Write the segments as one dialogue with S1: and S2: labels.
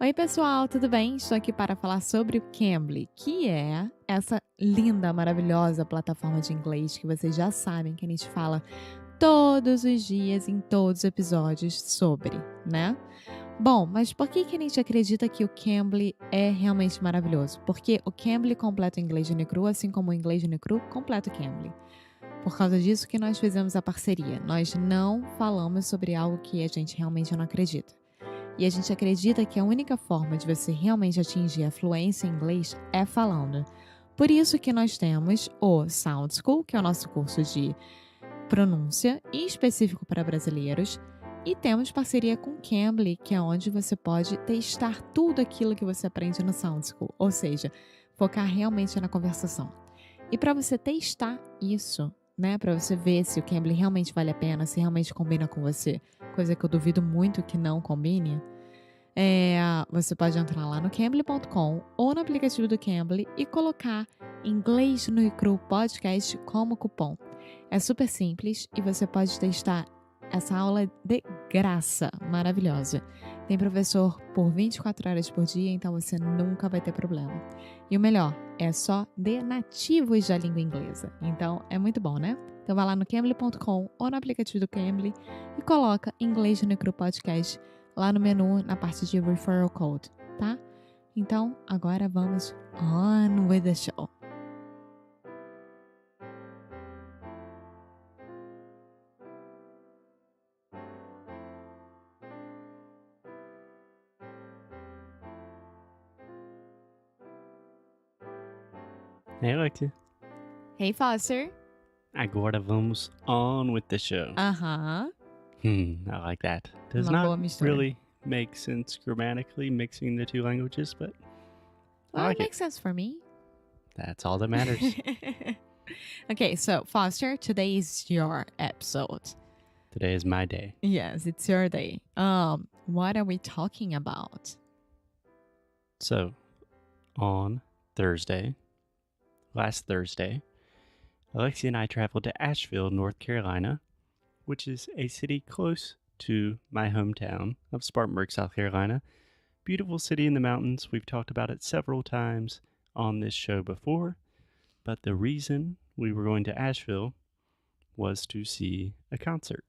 S1: Oi, pessoal, tudo bem? Estou aqui para falar sobre o Cambly, que é essa linda, maravilhosa plataforma de inglês que vocês já sabem que a gente fala todos os dias, em todos os episódios sobre, né? Bom, mas por que a gente acredita que o Cambly é realmente maravilhoso? Porque o Cambly completa o inglês Unicru, assim como o inglês Unicru completa o Cambly. Por causa disso que nós fizemos a parceria. Nós não falamos sobre algo que a gente realmente não acredita. E a gente acredita que a única forma de você realmente atingir a fluência em inglês é falando. Por isso que nós temos o Sound School, que é o nosso curso de pronúncia e específico para brasileiros, e temos parceria com o Cambly, que é onde você pode testar tudo aquilo que você aprende no Sound School, ou seja, focar realmente na conversação. E para você testar isso, né, para você ver se o Cambly realmente vale a pena, se realmente combina com você, coisa que eu duvido muito que não combine, você pode entrar lá no Cambly.com ou no aplicativo do Cambly e colocar Inglês no Cru Podcast como cupom. É super simples e você pode testar essa aula de graça, maravilhosa. Tem professor por 24 horas por dia, então você nunca vai ter problema. E o melhor, é só de nativos da língua inglesa. Então é muito bom, né? Então vai lá no Cambly.com ou no aplicativo do Cambly e coloca Inglês no Cru Podcast lá no menu, na parte de Referral Code, tá? Então, agora vamos on with the show.
S2: Hey, Alexia.
S1: Hey, Foster.
S2: Agora vamos on with the show.
S1: Aham.
S2: I like that. Does
S1: Uma boa
S2: not
S1: mistura.
S2: really make sense grammatically mixing the two languages, but
S1: Well,
S2: I like
S1: it makes sense for me.
S2: That's all that matters.
S1: Okay, so Foster, today is your episode.
S2: Today is my day.
S1: Yes, it's your day. What are we talking about?
S2: So, on last Thursday, Alexia and I traveled to Asheville, North Carolina, which is a city close to my hometown of Spartanburg, South Carolina. Beautiful city in the mountains. We've talked about it several times on this show before, but the reason we were going to Asheville was to see a concert.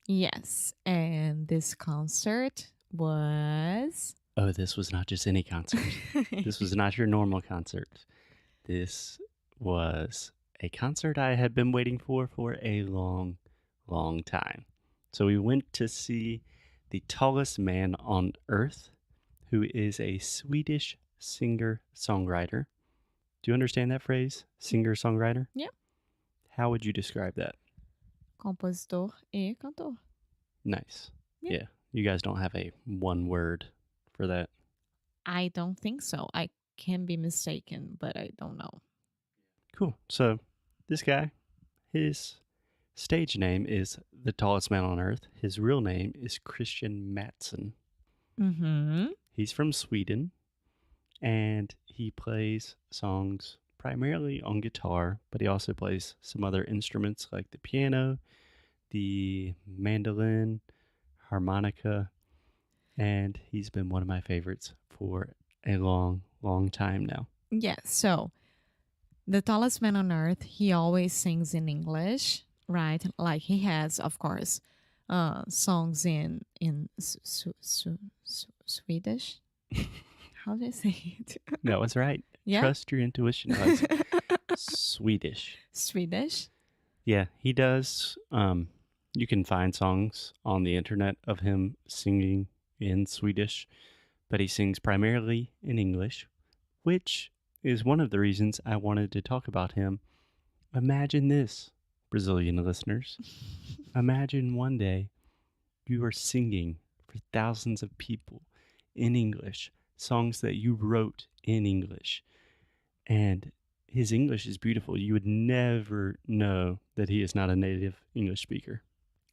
S1: Yes, and this concert was...
S2: Oh, this was not just any concert. This was not your normal concert. This was a concert I had been waiting for a long, long time. So we went to see the tallest man on earth, who is a Swedish singer-songwriter. Do you understand that phrase? Singer-songwriter?
S1: Yep.
S2: How would you describe that?
S1: Compositor e cantor.
S2: Nice.
S1: Yeah.
S2: Yeah. You guys don't have a one word for that.
S1: I don't think so. I can be mistaken, but I don't know.
S2: Cool. So this guy, his stage name is The Tallest Man on Earth. His real name is Christian Mattsson.
S1: Mm-hmm.
S2: He's from Sweden, and he plays songs primarily on guitar, but he also plays some other instruments like the piano, the mandolin, harmonica, and he's been one of my favorites for a long, long time now.
S1: Yeah, so the tallest man on earth, he always sings in English, right? Like he has, of course, songs in Swedish. How do I say it?
S2: No, it's right.
S1: Yeah.
S2: Trust your intuition. Alex. Swedish.
S1: Swedish.
S2: Yeah, he does. You can find songs on the internet of him singing in Swedish, but he sings primarily in English, which is one of the reasons I wanted to talk about him. Imagine this, Brazilian listeners. Imagine one day you are singing for thousands of people in English, songs that you wrote in English, and his English is beautiful. You would never know that he is not a native English speaker.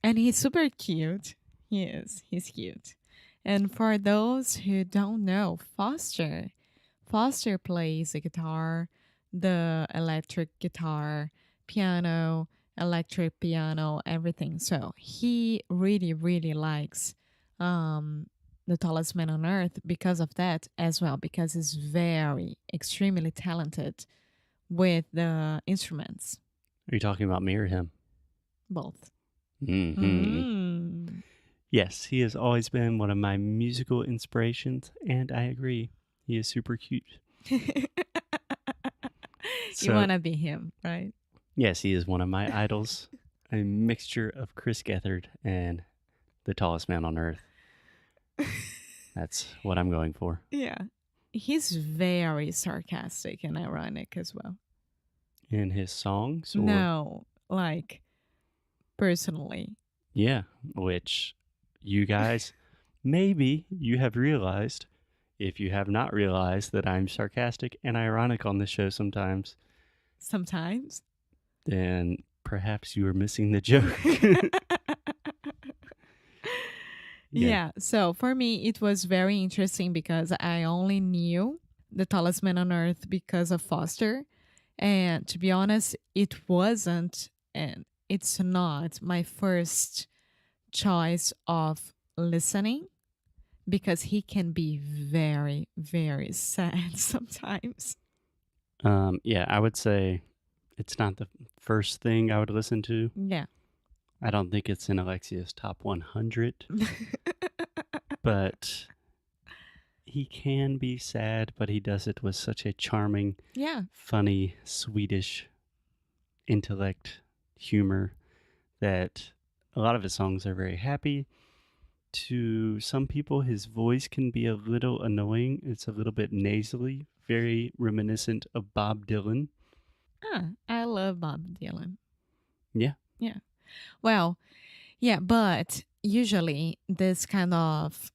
S1: And he's super cute. He is. He's cute. And for those who don't know, Foster plays the guitar, the electric guitar, piano, electric piano, everything. So he really, really likes The Tallest Man on Earth because of that as well, because he's very, extremely talented with the instruments,
S2: Are you talking about me or him?
S1: both.
S2: Hmm.
S1: Mm.
S2: Yes, he has always been one of my musical inspirations, and I agree. He is super cute.
S1: You
S2: So,
S1: want to be him, right?
S2: yes, he is one of my idols. A mixture of Chris Gethard and the tallest man on earth. That's what I'm going for.
S1: Yeah. He's very sarcastic and ironic as well.
S2: In his songs? Or
S1: No, like personally.
S2: yeah, which you guys, maybe you have realized. If you have not realized that I'm sarcastic and ironic on the show sometimes,
S1: Sometimes.
S2: then perhaps you are missing the joke.
S1: Yeah. So for me, it was very interesting because I only knew The Tallest Man on Earth because of Foster. And to be honest, it wasn't, and it's not my first choice of listening because he can be very, very sad sometimes.
S2: Yeah, I would say it's not the first thing I would listen to.
S1: Yeah.
S2: I don't think it's in Alexia's top 100, but he can be sad, but he does it with such a charming,
S1: Yeah.
S2: funny, Swedish intellect, humor that a lot of his songs are very happy. To some people, his voice can be a little annoying. It's a little bit nasally, very reminiscent of Bob Dylan.
S1: I love Bob Dylan.
S2: Yeah.
S1: Yeah. Well, yeah, but usually this kind of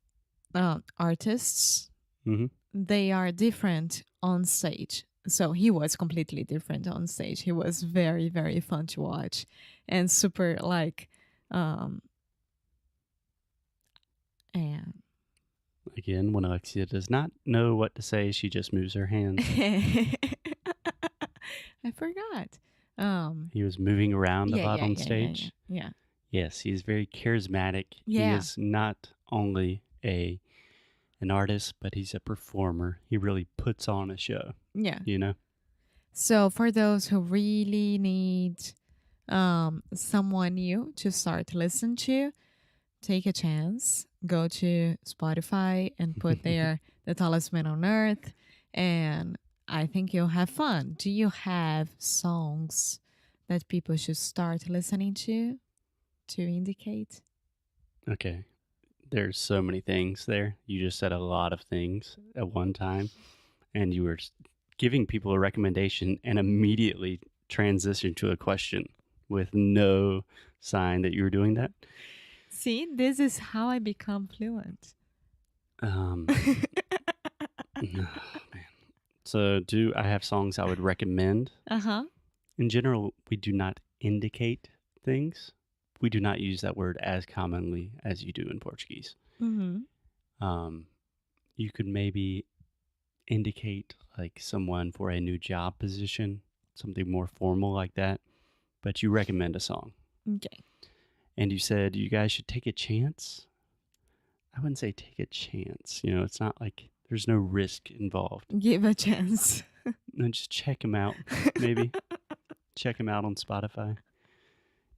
S1: artists,
S2: Hmm.
S1: they are different on stage. So he was completely different on stage. He was very, very fun to watch and super like, and
S2: Again, when Alexia does not know what to say, she just moves her hands.
S1: I forgot.
S2: He was moving around a
S1: Yeah,
S2: lot
S1: yeah,
S2: on
S1: yeah,
S2: stage.
S1: yeah.
S2: Yes, he's very charismatic. He
S1: Yeah.
S2: is not only an artist, but he's a performer. He really puts on a show,
S1: Yeah.
S2: you know?
S1: So for those who really need someone new to start listen to, take a chance. Go to Spotify and put there The Tallest Man on Earth, and I think you'll have fun. Do you have songs that people should start listening to indicate?
S2: Okay. There's so many things there. You just said a lot of things at one time, and you were giving people a recommendation and immediately transitioned to a question with no sign that you were doing that.
S1: See, this is how I become fluent.
S2: Oh, man. So, do I have songs I would recommend?
S1: Uh-huh.
S2: In general, we do not indicate things. We do not use that word as commonly as you do in Portuguese.
S1: Mm-hmm.
S2: You could maybe indicate like someone for a new job position, something more formal like that, but you recommend a song.
S1: Okay.
S2: And you said you guys should take a chance. I wouldn't say take a chance. You know, it's not like there's no risk involved.
S1: Give a chance.
S2: No, just check him out, maybe. Check him out on Spotify.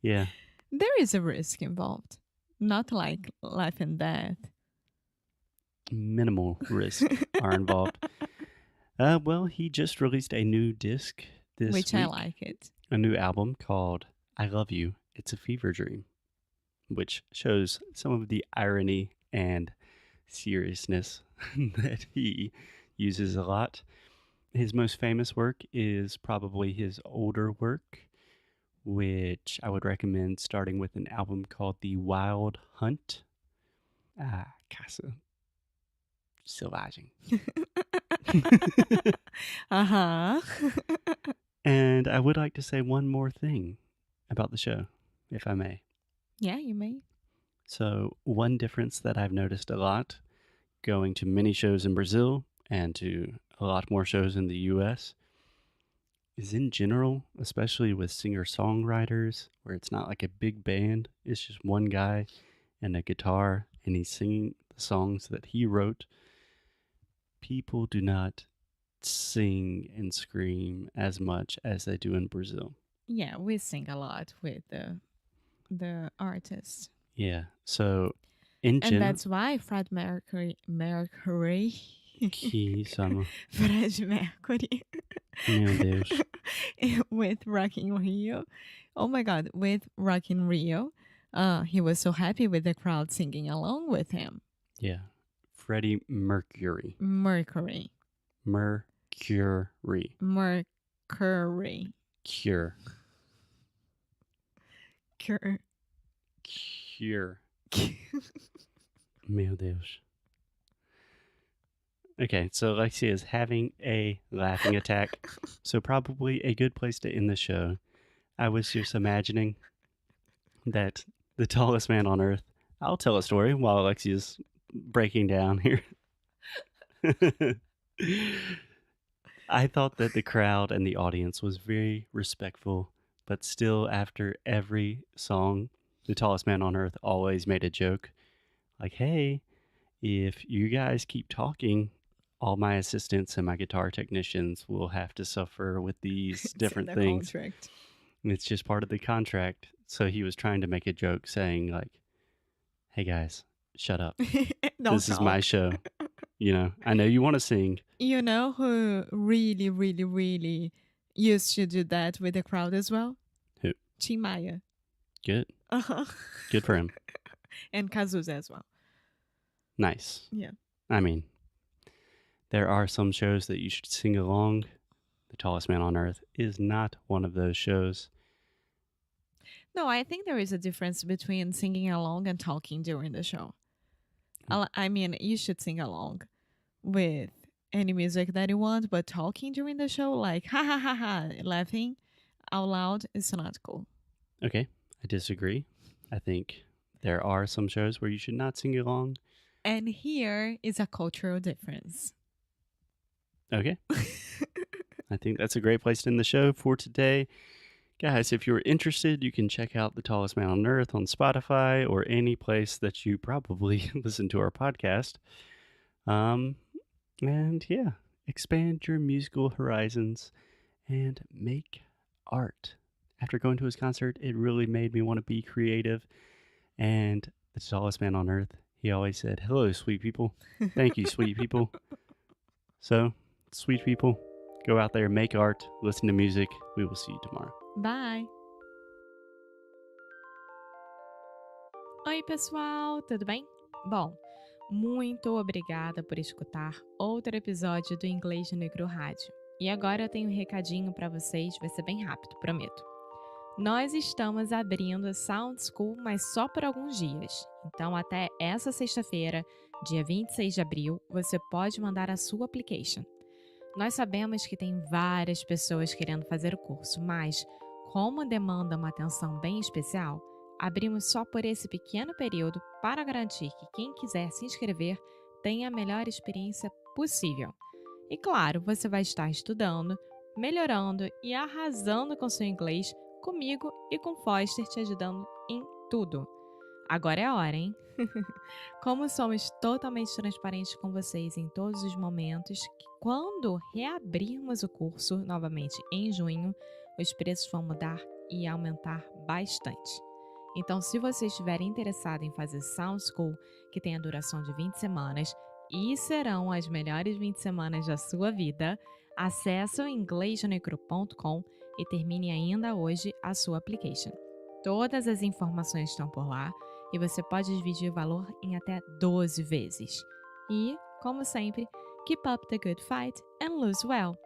S2: Yeah.
S1: There is a risk involved. Not like life and death.
S2: Minimal risk are involved. Well, he just released a new disc this
S1: Which
S2: week.
S1: I like it.
S2: A new album called I Love You, It's a Fever Dream, which shows some of the irony and seriousness that he uses a lot. His most famous work is probably his older work, which I would recommend starting with an album called The Wild Hunt. Caça Selvagem.
S1: Uh-huh.
S2: And I would like to say one more thing about the show, if I may.
S1: Yeah, you may.
S2: So, one difference that I've noticed a lot going to many shows in Brazil and to a lot more shows in the US is in general, especially with singer-songwriters, where it's not like a big band, it's just one guy and a guitar, and he's singing the songs that he wrote, people do not sing and scream as much as they do in Brazil.
S1: Yeah, we sing a lot with the artist.
S2: Yeah. So, in
S1: And
S2: general,
S1: that's why Fred Mercury
S2: que sama,
S1: Fred Mercury
S2: meu Deus.
S1: with Rock in Rio. Oh my God, with Rock in Rio, he was so happy with the crowd singing along with him.
S2: Yeah. Freddie Mercury.
S1: Mercury.
S2: Mercury.
S1: Mercury.
S2: Cure.
S1: Cure.
S2: Cure. Meu Deus. Okay, so Lexi is having a laughing attack, so probably a good place to end the show. I was just imagining that the tallest man on earth. I'll tell a story while Lexi is breaking down here. I thought that the crowd and the audience was very respectful, but still, after every song, the tallest man on earth always made a joke like, hey, if you guys keep talking, all my assistants and my guitar technicians will have to suffer with these different
S1: It's in the
S2: things.
S1: contract.
S2: It's just part of the contract. So he was trying to make a joke saying, like, hey guys, shut up.
S1: Don't
S2: This is my
S1: talk.
S2: show. You know, I know you want to sing.
S1: You know who really, really, really used to do that with the crowd as well?
S2: Who?
S1: Tim Maia.
S2: Good.
S1: Uh-huh.
S2: Good for him.
S1: And Cazuza as well.
S2: Nice.
S1: Yeah.
S2: I mean, there are some shows that you should sing along. The Tallest Man on Earth is not one of those shows.
S1: No, I think there is a difference between singing along and talking during the show. I mean, you should sing along with any music that you want, but talking during the show, like ha ha ha ha, laughing out loud, is not cool.
S2: Okay, I disagree. I think there are some shows where you should not sing along.
S1: And here is a cultural difference.
S2: Okay. I think that's a great place to end the show for today. Guys, if you're interested, you can check out The Tallest Man on Earth on Spotify or any place that you probably listen to our podcast. And yeah, expand your musical horizons and make art. After going to his concert, it really made me want to be creative. And The Tallest Man on Earth, he always said, hello, sweet people. Thank you, sweet people. So, sweet people, go out there, make art, listen to music. We will see you tomorrow.
S1: Bye! Oi, pessoal, tudo bem? Bom, muito obrigada por escutar outro episódio do Inglês no Negro Rádio. E agora eu tenho um recadinho para vocês, vai ser bem rápido, prometo. Nós estamos abrindo a Sound School, mas só por alguns dias. Então, até essa sexta-feira, dia 26 de abril, você pode mandar a sua application. Nós sabemos que tem várias pessoas querendo fazer o curso, mas como demanda uma atenção bem especial, abrimos só por esse pequeno período para garantir que quem quiser se inscrever tenha a melhor experiência possível. E claro, você vai estar estudando, melhorando e arrasando com seu inglês comigo e com Foster te ajudando em tudo. Agora é a hora, hein? Como somos totalmente transparentes com vocês em todos os momentos, que quando reabrirmos o curso novamente em junho, os preços vão mudar e aumentar bastante. Então, se você estiver interessado em fazer Sound School, que tem a duração de 20 semanas, e serão as melhores 20 semanas da sua vida, acesse o inglesjonegro.com e termine ainda hoje a sua application. Todas as informações estão por lá e você pode dividir o valor em até 12 vezes. E, como sempre, keep up the good fight and lose well!